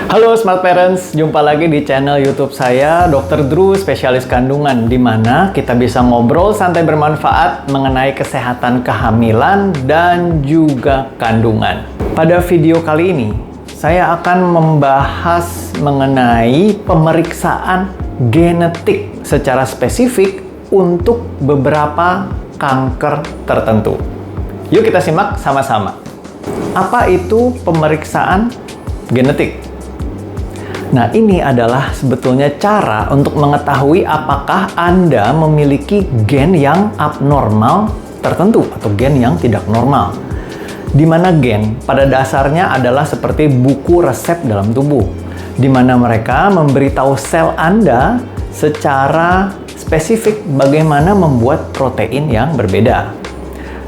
Halo Smart Parents, jumpa lagi di channel YouTube saya, Dr. Drew, spesialis kandungan, di mana kita bisa ngobrol santai bermanfaat mengenai kesehatan kehamilan dan juga kandungan. Pada video kali ini, saya akan membahas mengenai pemeriksaan genetik secara spesifik untuk beberapa kanker tertentu. Yuk kita simak sama-sama. Apa itu pemeriksaan genetik? Nah, ini adalah sebetulnya cara untuk mengetahui apakah Anda memiliki gen yang abnormal tertentu atau gen yang tidak normal. Di mana gen pada dasarnya adalah seperti buku resep dalam tubuh, di mana mereka memberitahu sel Anda secara spesifik bagaimana membuat protein yang berbeda.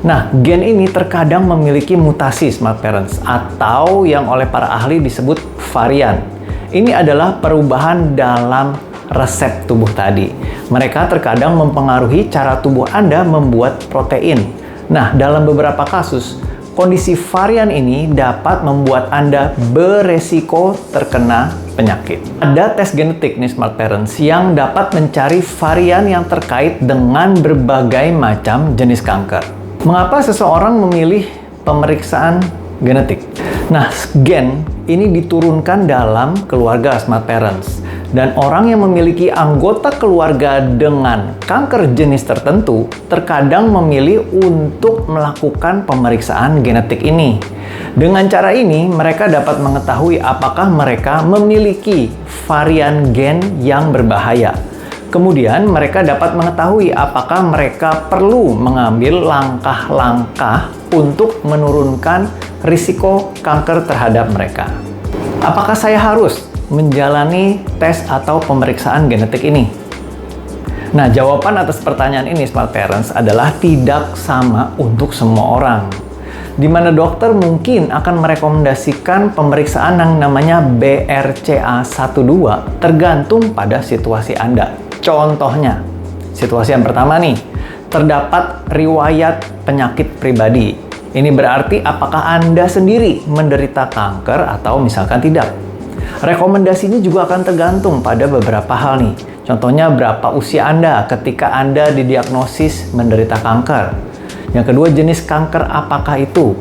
Nah, gen ini terkadang memiliki mutasi Smart Parents atau yang oleh para ahli disebut varian. Ini adalah perubahan dalam resep tubuh tadi. Mereka terkadang mempengaruhi cara tubuh Anda membuat protein. Nah, dalam beberapa kasus, kondisi varian ini dapat membuat Anda beresiko terkena penyakit. Ada tes genetik nih Smart Parents yang dapat mencari varian yang terkait dengan berbagai macam jenis kanker. Mengapa seseorang memilih pemeriksaan genetik? Nah, gen ini diturunkan dalam keluarga Smart Parents. Dan orang yang memiliki anggota keluarga dengan kanker jenis tertentu terkadang memilih untuk melakukan pemeriksaan genetik ini. Dengan cara ini, mereka dapat mengetahui apakah mereka memiliki varian gen yang berbahaya. Kemudian, mereka dapat mengetahui apakah mereka perlu mengambil langkah-langkah untuk menurunkan risiko kanker terhadap mereka. Apakah saya harus menjalani tes atau pemeriksaan genetik ini? Nah, jawaban atas pertanyaan ini Smart Parents adalah tidak sama untuk semua orang. Di mana dokter mungkin akan merekomendasikan pemeriksaan yang namanya BRCA12 tergantung pada situasi Anda. Contohnya, situasi yang pertama nih, terdapat riwayat penyakit pribadi. Ini berarti apakah Anda sendiri menderita kanker atau misalkan tidak. Rekomendasinya juga akan tergantung pada beberapa hal nih. Contohnya berapa usia Anda ketika Anda didiagnosis menderita kanker. Yang kedua, jenis kanker apakah itu.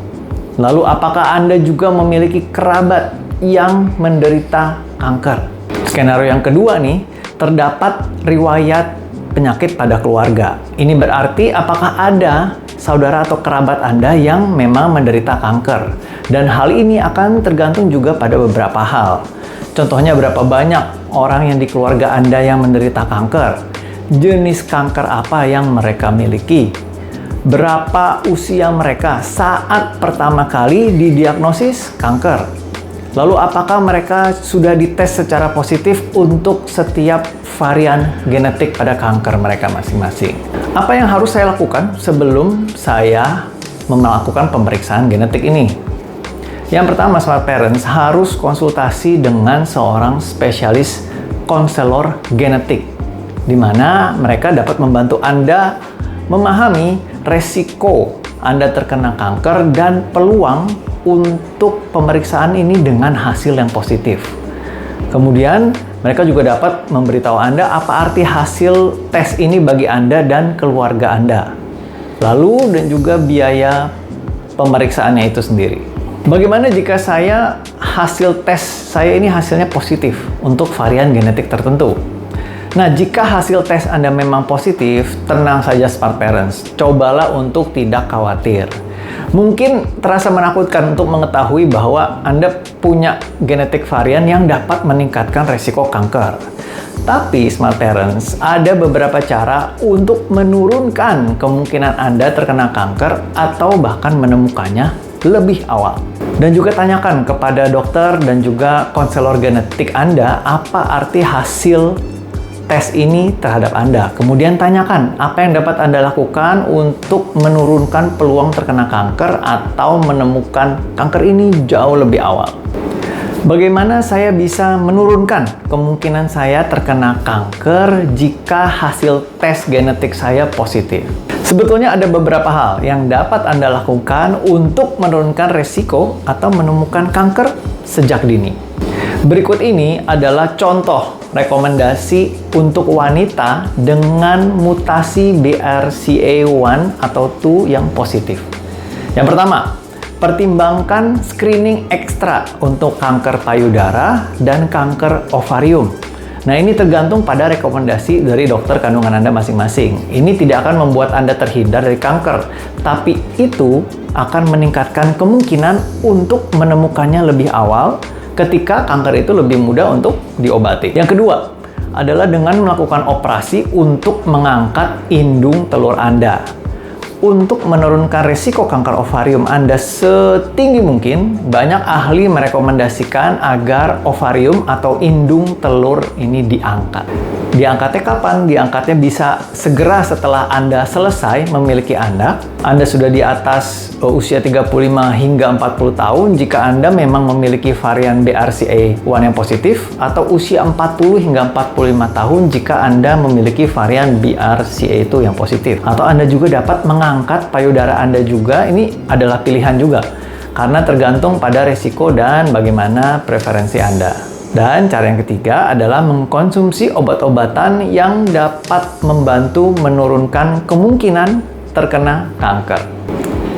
Lalu apakah Anda juga memiliki kerabat yang menderita kanker. Skenario yang kedua nih, terdapat riwayat penyakit pada keluarga. Ini berarti apakah ada saudara atau kerabat Anda yang memang menderita kanker. Dan hal ini akan tergantung juga pada beberapa hal. Contohnya berapa banyak orang yang di keluarga Anda yang menderita kanker. Jenis kanker apa yang mereka miliki. Berapa usia mereka saat pertama kali didiagnosis kanker. Lalu apakah mereka sudah dites secara positif untuk setiap varian genetik pada kanker mereka masing-masing. Apa yang harus saya lakukan sebelum saya melakukan pemeriksaan genetik ini? Yang pertama, Smart Parents harus konsultasi dengan seorang spesialis konselor genetik, di mana mereka dapat membantu Anda memahami resiko Anda terkena kanker dan peluang untuk pemeriksaan ini dengan hasil yang positif. Kemudian, mereka juga dapat memberitahu Anda apa arti hasil tes ini bagi Anda dan keluarga Anda. Lalu, dan juga biaya pemeriksaannya itu sendiri. Bagaimana jika hasil tes saya ini hasilnya positif untuk varian genetik tertentu? Nah, jika hasil tes Anda memang positif, tenang saja Smart Parents. Cobalah untuk tidak khawatir. Mungkin terasa menakutkan untuk mengetahui bahwa Anda punya genetik varian yang dapat meningkatkan resiko kanker. Tapi Smart Parents, ada beberapa cara untuk menurunkan kemungkinan Anda terkena kanker atau bahkan menemukannya lebih awal. Dan juga tanyakan kepada dokter dan juga konselor genetik Anda apa arti hasil tes ini terhadap Anda. Kemudian tanyakan apa yang dapat Anda lakukan untuk menurunkan peluang terkena kanker atau menemukan kanker ini jauh lebih awal. Bagaimana saya bisa menurunkan kemungkinan saya terkena kanker jika hasil tes genetik saya positif? Sebetulnya ada beberapa hal yang dapat Anda lakukan untuk menurunkan resiko atau menemukan kanker sejak dini. Berikut ini adalah contoh rekomendasi untuk wanita dengan mutasi BRCA1 atau 2 yang positif. Yang pertama, pertimbangkan screening ekstra untuk kanker payudara dan kanker ovarium. Nah, ini tergantung pada rekomendasi dari dokter kandungan Anda masing-masing. Ini tidak akan membuat Anda terhindar dari kanker, tapi itu akan meningkatkan kemungkinan untuk menemukannya lebih awal ketika kanker itu lebih mudah untuk diobati. Yang kedua adalah dengan melakukan operasi untuk mengangkat indung telur Anda. Untuk menurunkan risiko kanker ovarium Anda setinggi mungkin, banyak ahli merekomendasikan agar ovarium atau indung telur ini diangkat. Diangkatnya kapan? Diangkatnya bisa segera setelah Anda selesai memiliki anak. Anda sudah di atas usia 35 hingga 40 tahun jika Anda memang memiliki varian BRCA1 yang positif, atau usia 40 hingga 45 tahun jika Anda memiliki varian BRCA2 yang positif. Atau Anda juga dapat mengangkat payudara Anda juga. Ini adalah pilihan juga, karena tergantung pada risiko dan bagaimana preferensi Anda. Dan cara yang ketiga adalah mengkonsumsi obat-obatan yang dapat membantu menurunkan kemungkinan terkena kanker.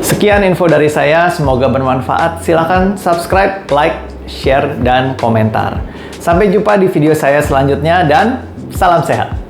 Sekian info dari saya, semoga bermanfaat. Silakan subscribe, like, share, dan komentar. Sampai jumpa di video saya selanjutnya dan salam sehat.